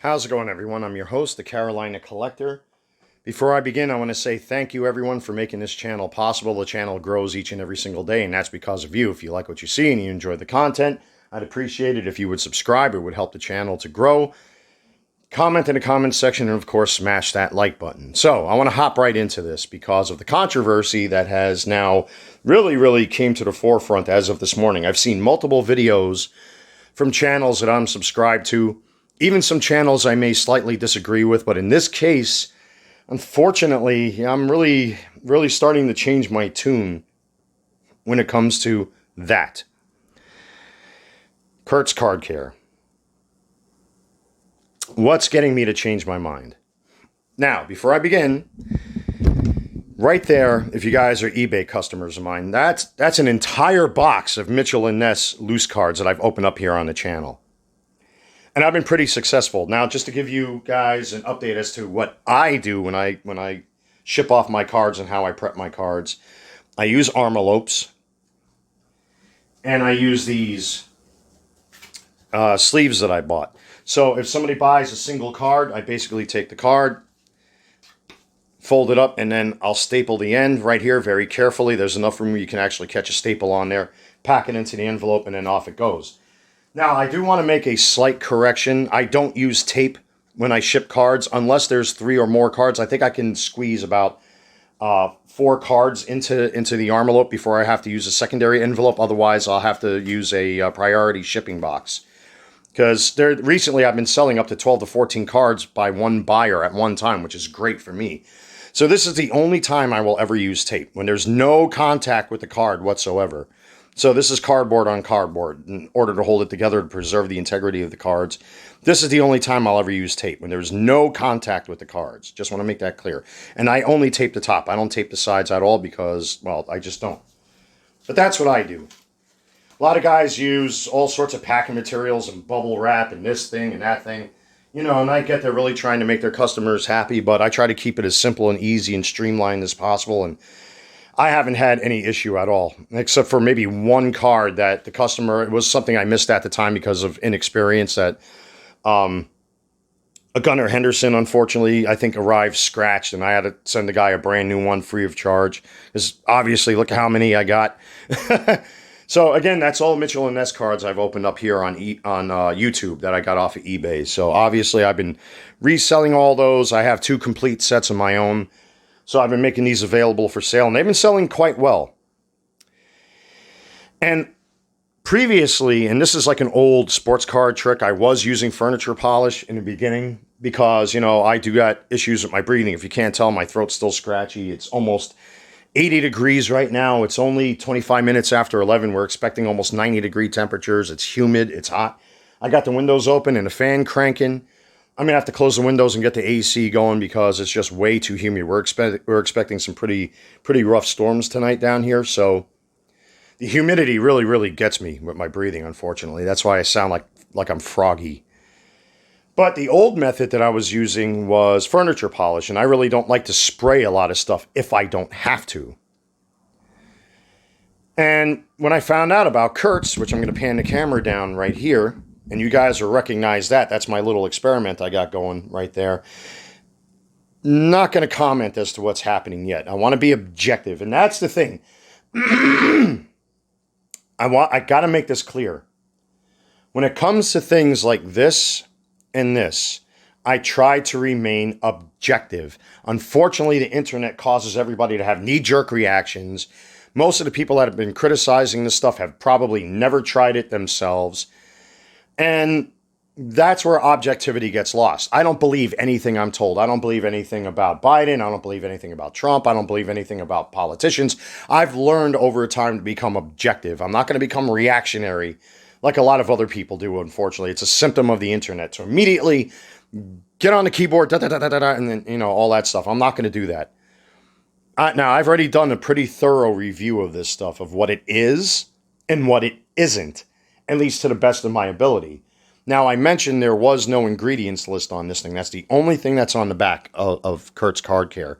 How's it going, everyone? I'm your host, the Carolina Collector. Before I begin, I want to say thank you, everyone, for making this channel possible. The channel grows each and every single day, and that's because of you. If you like what you see and you enjoy the content, I'd appreciate it if you would subscribe. It would help the channel to grow. Comment in the comments section, and of course, smash that like button. So, I want to hop right into this because of the controversy that has now really came to the forefront as of this morning. I've seen multiple videos from channels that I'm subscribed to, even some channels I may slightly disagree with, but in this case, unfortunately, I'm really starting to change my tune when it comes to that. Kurt's Card Care. What's getting me to change my mind? Now, before I begin, right there, if you guys are eBay customers of mine, that's an entire box of Mitchell & Ness loose cards that I've opened up here on the channel. And I've been pretty successful. Now, just to give you guys an update as to what I do when I ship off my cards and how I prep my cards, I use envelopes, and I use these sleeves that I bought. So if somebody buys a single card, I basically take the card, fold it up, and then I'll staple the end right here very carefully. There's enough room where you can actually catch a staple on there, pack it into the envelope, and then off it goes. Now, I do want to make a slight correction. I don't use tape when I ship cards, unless there's 3 or more cards. I think I can squeeze about 4 cards into the envelope before I have to use a secondary envelope. Otherwise, I'll have to use a priority shipping box. Because recently, I've been selling up to 12 to 14 cards by one buyer at one time, which is great for me. So this is the only time I will ever use tape, when there's no contact with the card whatsoever. So this is cardboard on cardboard in order to hold it together to preserve the integrity of the cards. This is the only time I'll ever use tape, when there's no contact with the cards. Just want to make that clear. And I only tape the top. I don't tape the sides at all because, well, I just don't. But that's what I do. A lot of guys use all sorts of packing materials and bubble wrap and this thing and that thing. You know, and I get they're really trying to make their customers happy, but I try to keep it as simple and easy and streamlined as possible. And I haven't had any issue at all, except for maybe one card that the customer, it was something I missed at the time because of inexperience, that a Gunnar Henderson, unfortunately, I think arrived scratched, and I had to send the guy a brand new one free of charge. Because obviously, look how many I got. So again, that's all Mitchell & Ness cards I've opened up here on YouTube that I got off of eBay. So obviously, I've been reselling all those. I have 2 complete sets of my own. So I've been making these available for sale, and they've been selling quite well. And previously, and this is like an old sports card trick, I was using furniture polish in the beginning because, you know, I do got issues with my breathing. If you can't tell, my throat's still scratchy. It's almost 80 degrees right now. It's only 25 minutes after 11. We're expecting almost 90-degree temperatures. It's humid. It's hot. I got the windows open and the fan cranking. I'm going to have to close the windows and get the AC going because it's just way too humid. We're expecting some pretty rough storms tonight down here. So the humidity really gets me with my breathing, unfortunately. That's why I sound like I'm froggy. But the old method that I was using was furniture polish, and I really don't like to spray a lot of stuff if I don't have to. And when I found out about Kurt's, which I'm going to pan the camera down right here, and you guys will recognize that. That's my little experiment I got going right there. Not going to comment as to what's happening yet. I want to be objective, and that's the thing. I got to make this clear. When it comes to things like this and this, I try to remain objective. Unfortunately, the internet causes everybody to have knee-jerk reactions. Most of the people that have been criticizing this stuff have probably never tried it themselves. And that's where objectivity gets lost. I don't believe anything I'm told. I don't believe anything about Biden. I don't believe anything about Trump. I don't believe anything about politicians. I've learned over time to become objective. I'm not going to become reactionary like a lot of other people do, unfortunately. It's a symptom of the internet. So immediately get on the keyboard, and then, you know, all that stuff. I'm not going to do that. Now, I've already done a pretty thorough review of this stuff, of what it is and what it isn't, at least to the best of my ability. Now, I mentioned there was no ingredients list on this thing. That's the only thing that's on the back of Kurt's Card Care.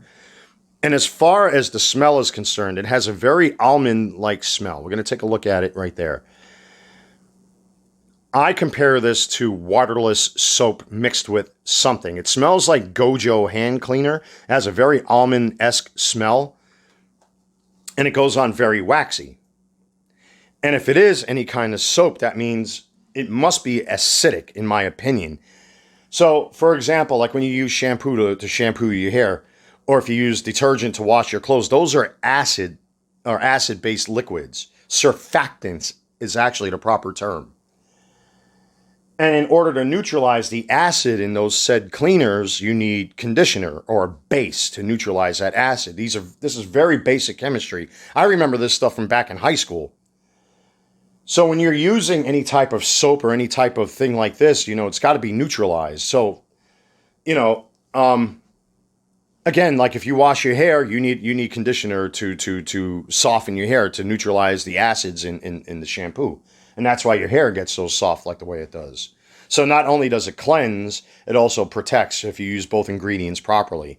And as far as the smell is concerned, it has a very almond-like smell. We're going to take a look at it right there. I compare this to waterless soap mixed with something. It smells like Gojo hand cleaner. It has a very almond-esque smell, and it goes on very waxy. And if it is any kind of soap, that means it must be acidic, in my opinion. So, for example, like when you use shampoo to shampoo your hair, or if you use detergent to wash your clothes, those are acid-based liquids. Surfactants is actually the proper term. And in order to neutralize the acid in those said cleaners, you need conditioner or base to neutralize that acid. This is very basic chemistry. I remember this stuff from back in high school. So when you're using any type of soap or any type of thing like this, it's got to be neutralized. So, again, like if you wash your hair, you need conditioner to soften your hair, to neutralize the acids in the shampoo. And that's why your hair gets so soft like the way it does. So not only does it cleanse, it also protects if you use both ingredients properly.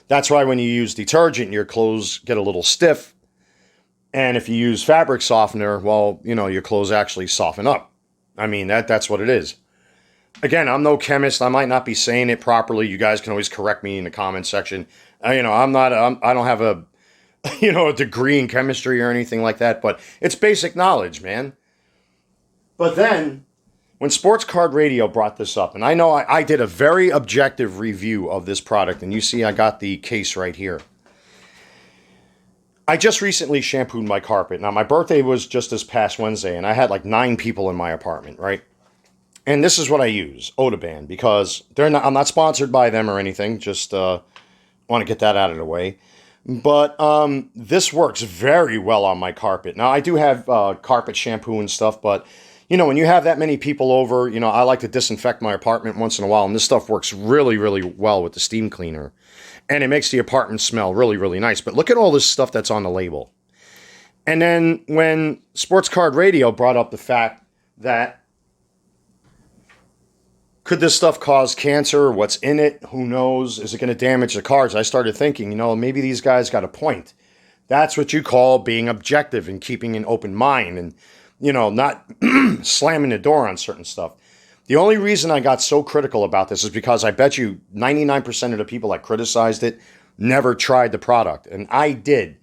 That's why when you use detergent, your clothes get a little stiff. And if you use fabric softener, well, your clothes actually soften up. I mean, that's what it is. Again, I'm no chemist. I might not be saying it properly. You guys can always correct me in the comment section. I don't have a, a degree in chemistry or anything like that, but it's basic knowledge, man. But then, when Sports Card Radio brought this up, and I know I did a very objective review of this product, and you see I got the case right here. I just recently shampooed my carpet. Now, my birthday was just this past Wednesday, and I had like 9 people in my apartment, right? And this is what I use, Odaban, because I'm not sponsored by them or anything. Just want to get that out of the way. But this works very well on my carpet. Now, I do have carpet shampoo and stuff, but, when you have that many people over, I like to disinfect my apartment once in a while, and this stuff works really, really well with the steam cleaner. And it makes the apartment smell really, really nice. But look at all this stuff that's on the label. And then when Sports Card Radio brought up the fact that could this stuff cause cancer? What's in it? Who knows? Is it going to damage the cards? I started thinking, maybe these guys got a point. That's what you call being objective and keeping an open mind and, not slamming the door on certain stuff. The only reason I got so critical about this is because I bet you 99% of the people that criticized it never tried the product. And I did.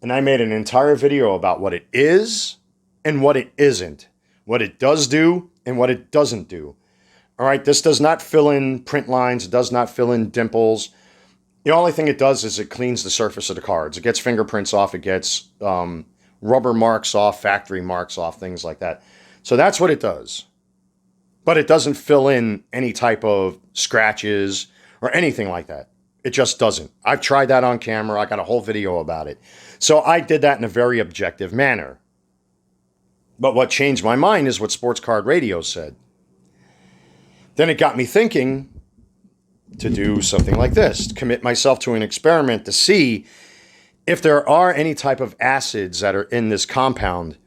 And I made an entire video about what it is and what it isn't. What it does do and what it doesn't do. All right, this does not fill in print lines. It does not fill in dimples. The only thing it does is it cleans the surface of the cards. It gets fingerprints off. It gets rubber marks off, factory marks off, things like that. So that's what it does. But it doesn't fill in any type of scratches or anything like that. It just doesn't. I've tried that on camera. I got a whole video about it. So I did that in a very objective manner. But what changed my mind is what Sports Card Radio said. Then it got me thinking to do something like this, to commit myself to an experiment to see if there are any type of acids that are in this compound.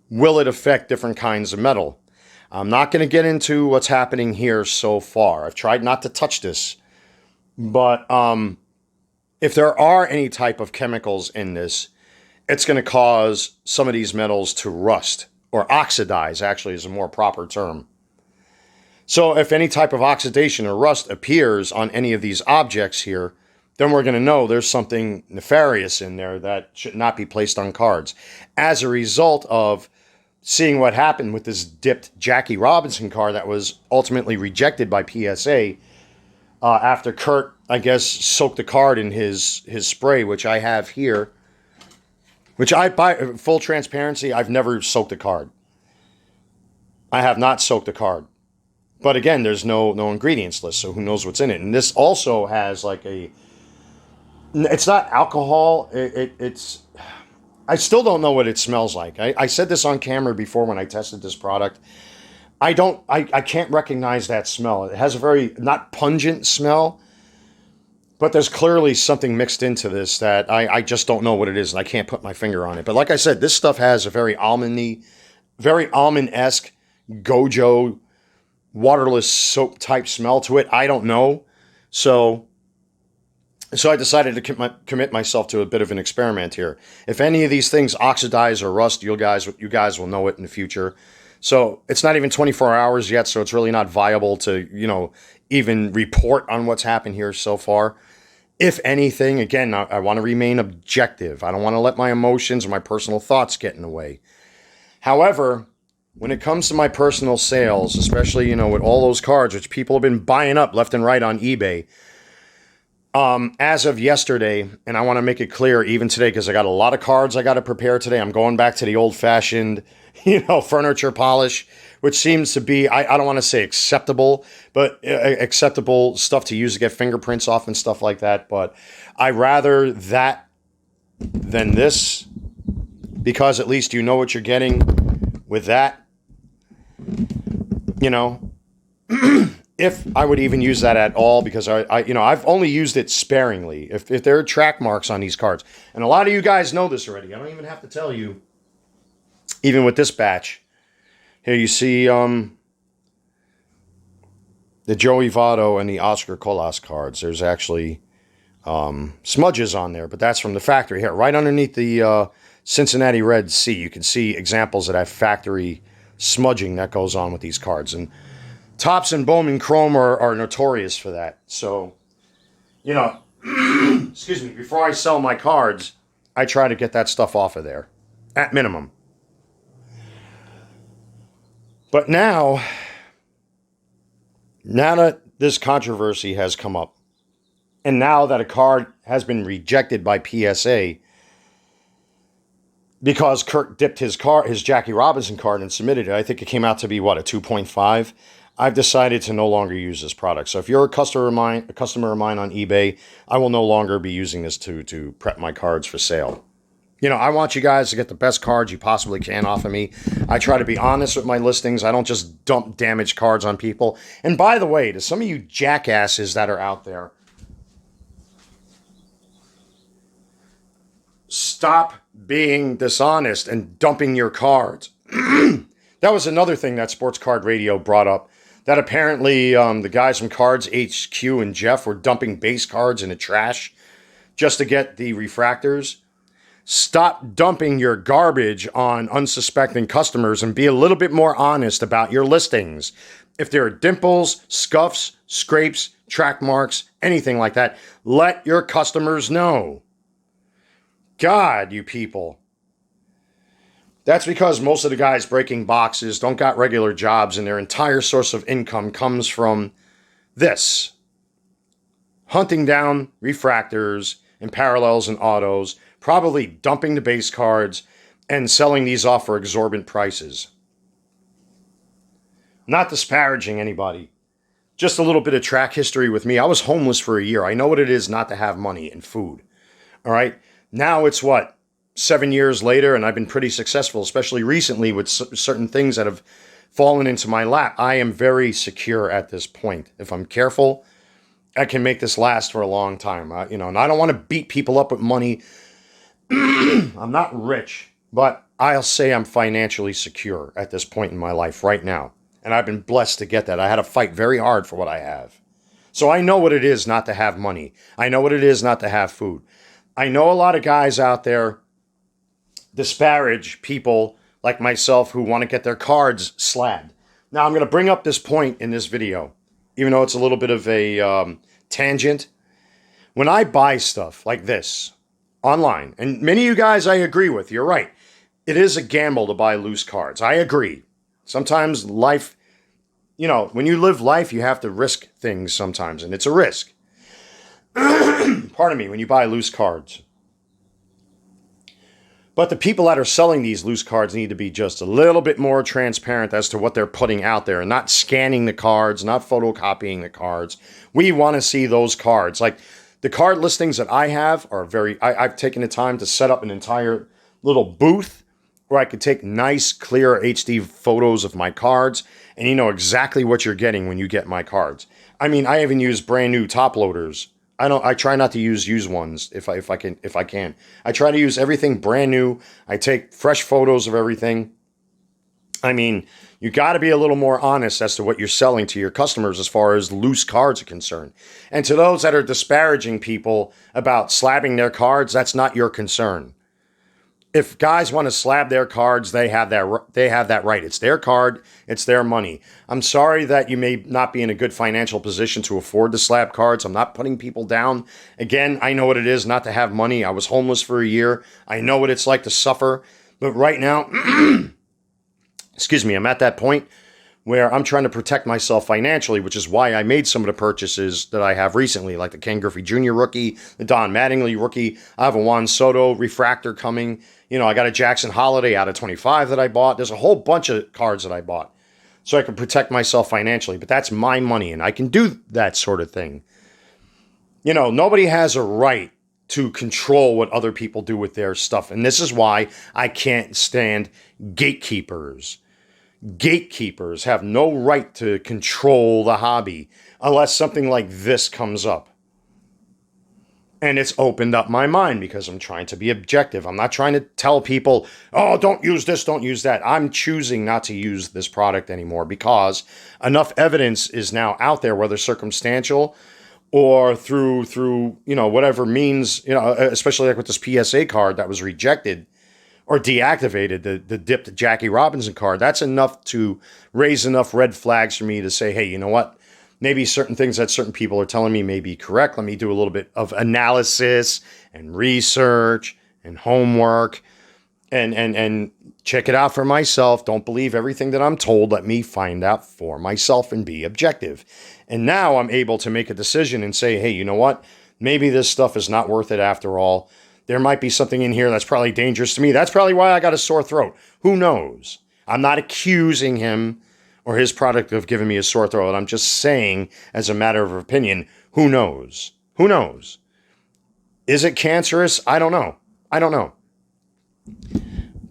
Will it affect different kinds of metal? I'm not going to get into what's happening here so far. I've tried not to touch this. But if there are any type of chemicals in this, it's going to cause some of these metals to rust, or oxidize, actually, is a more proper term. So if any type of oxidation or rust appears on any of these objects here, then we're going to know there's something nefarious in there that should not be placed on cards. As a result of seeing what happened with this dipped Jackie Robinson card that was ultimately rejected by PSA after Kurt, I guess, soaked the card in his spray, which I have here. Which by full transparency, I've never soaked a card. I have not soaked a card. But again, there's no ingredients list, so who knows what's in it. And this also has like it's not alcohol, it's... I still don't know what it smells like. I said this on camera before when I tested this product. I can't recognize that smell. It has a very, not pungent smell, but there's clearly something mixed into this that I just don't know what it is, and I can't put my finger on it. But like I said, this stuff has a very almondy, very almond-esque, Gojo, waterless soap type smell to it. I don't know. So I decided to commit myself to a bit of an experiment here. If any of these things oxidize or rust, you guys will know it in the future. So it's not even 24 hours yet, so it's really not viable to, even report on what's happened here so far. If anything, again, I want to remain objective. I don't want to let my emotions or my personal thoughts get in the way. However, when it comes to my personal sales, especially, with all those cards, which people have been buying up left and right on eBay, as of yesterday, and I want to make it clear even today, because I got a lot of cards I got to prepare today. I'm going back to the old-fashioned, furniture polish, which seems to be, I don't want to say acceptable, but acceptable stuff to use to get fingerprints off and stuff like that. But I rather that than this, because at least you know what you're getting with that. If I would even use that at all, because I've only used it sparingly. If there are track marks on these cards, and a lot of you guys know this already, I don't even have to tell you. Even with this batch, here you see the Joey Votto and the Oscar Colas cards. There's actually smudges on there, but that's from the factory. Here, right underneath the Cincinnati Red C, you can see examples of that factory smudging that goes on with these cards. And Topps and Bowman Chrome are notorious for that. So, excuse me, before I sell my cards, I try to get that stuff off of there, at minimum. But now that this controversy has come up, and now that a card has been rejected by PSA because Kirk dipped his Jackie Robinson card and submitted it, I think it came out to be, a 2.5? I've decided to no longer use this product. So if you're a customer of mine on eBay, I will no longer be using this to prep my cards for sale. I want you guys to get the best cards you possibly can off of me. I try to be honest with my listings. I don't just dump damaged cards on people. And by the way, to some of you jackasses that are out there, stop being dishonest and dumping your cards. That was another thing that Sports Card Radio brought up, that apparently the guys from Cards HQ and Jeff were dumping base cards in the trash just to get the refractors. Stop dumping your garbage on unsuspecting customers and be a little bit more honest about your listings. If there are dimples, scuffs, scrapes, track marks, anything like that, let your customers know. God, you people. That's because most of the guys breaking boxes don't got regular jobs, and their entire source of income comes from this. Hunting down refractors and parallels and autos, probably dumping the base cards and selling these off for exorbitant prices. Not disparaging anybody. Just a little bit of track history with me. I was homeless for a year. I know what it is not to have money and food. All right? Now it's 7 years later, and I've been pretty successful, especially recently with certain things that have fallen into my lap. I am very secure at this point. If I'm careful, I can make this last for a long time. And I don't want to beat people up with money. I'm not rich, but I'll say I'm financially secure at this point in my life right now. And I've been blessed to get that. I had to fight very hard for what I have. So I know what it is not to have money. I know what it is not to have food. I know a lot of guys out there disparage people like myself who want to get their cards slabbed. Now, I'm going to bring up this point in this video, even though it's a little bit of a tangent. When I buy stuff like this online, and many of you guys I agree with, you're right. It is a gamble to buy loose cards. I agree. Sometimes life, when you live life, you have to risk things sometimes, and it's a risk. Pardon me, when you buy loose cards. But the people that are selling these loose cards need to be just a little bit more transparent as to what they're putting out there and not scanning the cards, not photocopying the cards. We want to see those cards. Like the card listings that I have are I've taken the time to set up an entire little booth where I could take nice, clear HD photos of my cards, and you know exactly what you're getting when you get my cards. I mean, I even use brand new top loaders. I try not to use used ones if I can. I try to use everything brand new. I take fresh photos of everything. I mean, you got to be a little more honest as to what you're selling to your customers as far as loose cards are concerned. And to those that are disparaging people about slabbing their cards, that's not your concern. if guys want to slab their cards, they have that right. It's their card, it's their money. I'm sorry that you may not be in a good financial position to afford to slab cards. I'm not putting people down. Again, I know what it is not to have money. I was homeless for a year. I know what it's like to suffer. But right now, excuse me, I'm at that point where I'm trying to protect myself financially, which is why I made some of the purchases that I have recently, like the Ken Griffey Jr. rookie, the Don Mattingly rookie. I have a Juan Soto refractor coming. You know, I got a Jackson Holiday out of 25 that I bought. There's a whole bunch of cards that I bought so I can protect myself financially. But that's my money, and I can do that sort of thing. You know, nobody has a right to control what other people do with their stuff. And this is why I can't stand gatekeepers. Gatekeepers have no right to control the hobby unless something like this comes up. And it's opened up my mind because I'm trying to be objective. I'm not trying to tell people, oh, don't use this, don't use that. I'm choosing not to use this product anymore because enough evidence is now out there, whether circumstantial or through whatever means, especially like with this PSA card that was rejected or deactivated, the dipped Jackie Robinson card. That's enough to raise enough red flags for me to say, hey, you know what? Maybe certain things that certain people are telling me may be correct. Let me do a little bit of analysis and research and homework and check it out for myself. Don't believe everything that I'm told. Let me find out for myself and be objective. And now I'm able to make a decision and say, hey, you know what? Maybe this stuff is not worth it after all. There might be something in here that's probably dangerous to me. That's probably why I got a sore throat. Who knows? I'm not accusing him or his product of giving me a sore throat. I'm just saying, as a matter of opinion, who knows? Who knows? Is it cancerous? I don't know.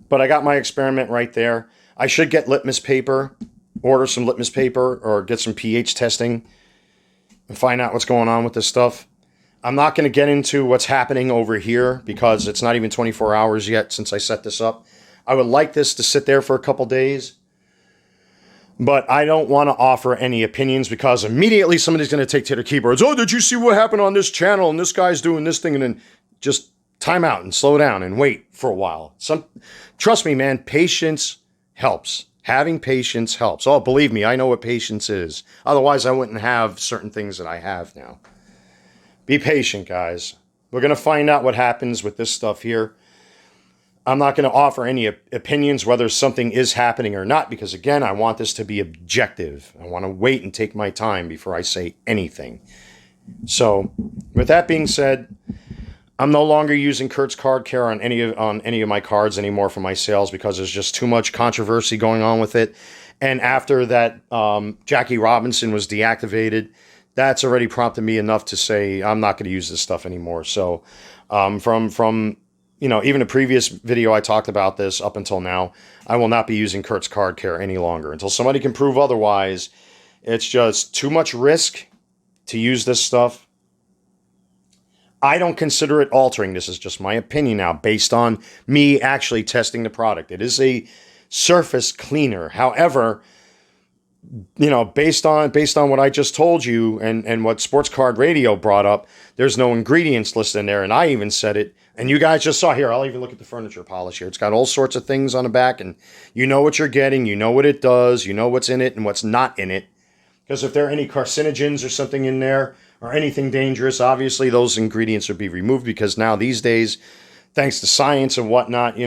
But I got my experiment right there. I should get litmus paper, order some litmus paper, or get some pH testing and find out what's going on with this stuff. I'm not going to get into what's happening over here because it's not even 24 hours yet since I set this up. I would like this to sit there for a couple days. But I don't want to offer any opinions because immediately somebody's going to take to their keyboards. Oh, did you see what happened on this channel? And this guy's doing this thing. And then just time out and slow down and wait for a while. Trust me, man, patience helps. Having patience helps. Oh, believe me, I know what patience is. Otherwise, I wouldn't have certain things that I have now. Be patient, guys. We're going to find out what happens with this stuff here. I'm not going to offer any opinions whether something is happening or not because, again, I want this to be objective. I want to wait and take my time before I say anything. So, with that being said, I'm no longer using Kurt's Card Care on any of my cards anymore for my sales because there's just too much controversy going on with it. And after that Jackie Robinson was deactivated, that's already prompted me enough to say I'm not going to use this stuff anymore. So, from even a previous video I talked about this up until now, I will not be using Kurt's Card Care any longer. Until somebody can prove otherwise, it's just too much risk to use this stuff. I don't consider it altering. This is just my opinion now based on me actually testing the product. It is a surface cleaner. However, based on what I just told you and what Sports Card Radio brought up, there's no ingredients listed in there. And I even said it. And you guys just saw here, I'll even look at the furniture polish here. It's got all sorts of things on the back, and you know what you're getting, you know what it does, you know what's in it and what's not in it. Because if there are any carcinogens or something in there, or anything dangerous, obviously those ingredients would be removed because now these days, thanks to science and whatnot,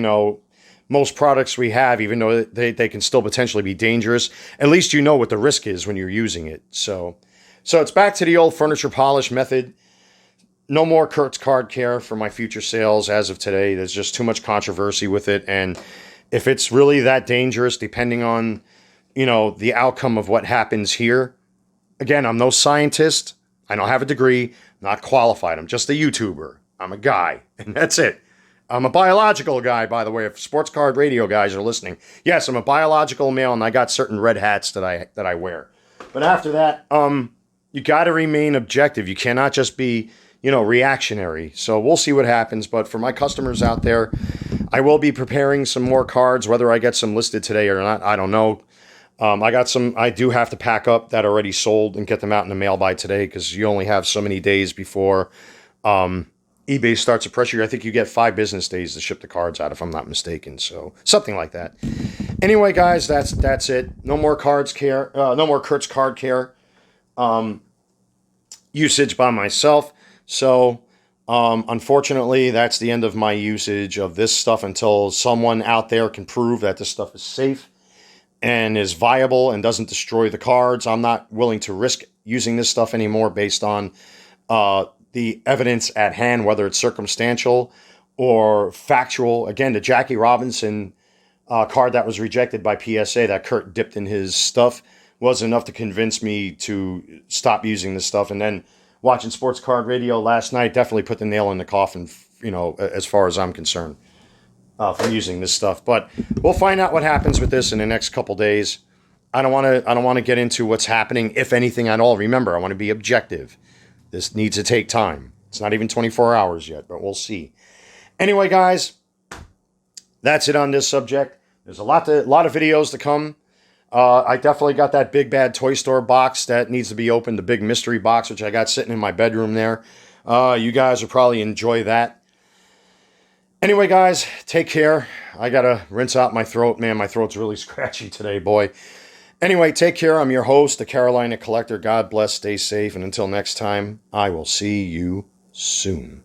most products we have, even though they can still potentially be dangerous, at least you know what the risk is when you're using it. So it's back to the old furniture polish method. No more Kurt's Card Care for my future sales as of today. There's just too much controversy with it. And if it's really that dangerous, depending on, the outcome of what happens here, again, I'm no scientist. I don't have a degree, not qualified. I'm just a YouTuber. I'm a guy, and that's it. I'm a biological guy, by the way, if Sports Card Radio guys are listening. Yes, I'm a biological male, and I got certain red hats that I wear. But after that, you got to remain objective. You cannot just be, reactionary. So we'll see what happens. But for my customers out there, I will be preparing some more cards. Whether I get some listed today or not, I don't know. I do have to pack up that already sold and get them out in the mail by today because you only have so many days before eBay starts to pressure you. I think you get 5 business days to ship the cards out, if I'm not mistaken. So something like that. Anyway, guys, that's it. No more cards care. No more Kurt's card care usage by myself. So unfortunately, that's the end of my usage of this stuff until someone out there can prove that this stuff is safe and is viable and doesn't destroy the cards. I'm not willing to risk using this stuff anymore based on the evidence at hand, whether it's circumstantial or factual. Again, the Jackie Robinson card that was rejected by PSA that Kurt dipped in his stuff was enough to convince me to stop using this stuff. And then watching Sports Card Radio last night definitely put the nail in the coffin, as far as I'm concerned, from using this stuff. But we'll find out what happens with this in the next couple days. I don't want to get into what's happening, if anything at all. Remember, I want to be objective. This needs to take time. It's not even 24 hours yet, but we'll see. Anyway, guys, that's it on this subject. There's a lot of videos to come. I definitely got that big bad toy store box that needs to be opened, the big mystery box, which I got sitting in my bedroom there. You guys will probably enjoy that. Anyway, guys, take care. I got to rinse out my throat. Man, my throat's really scratchy today, boy. Anyway, take care. I'm your host, the Carolina Collector. God bless, stay safe, and until next time, I will see you soon.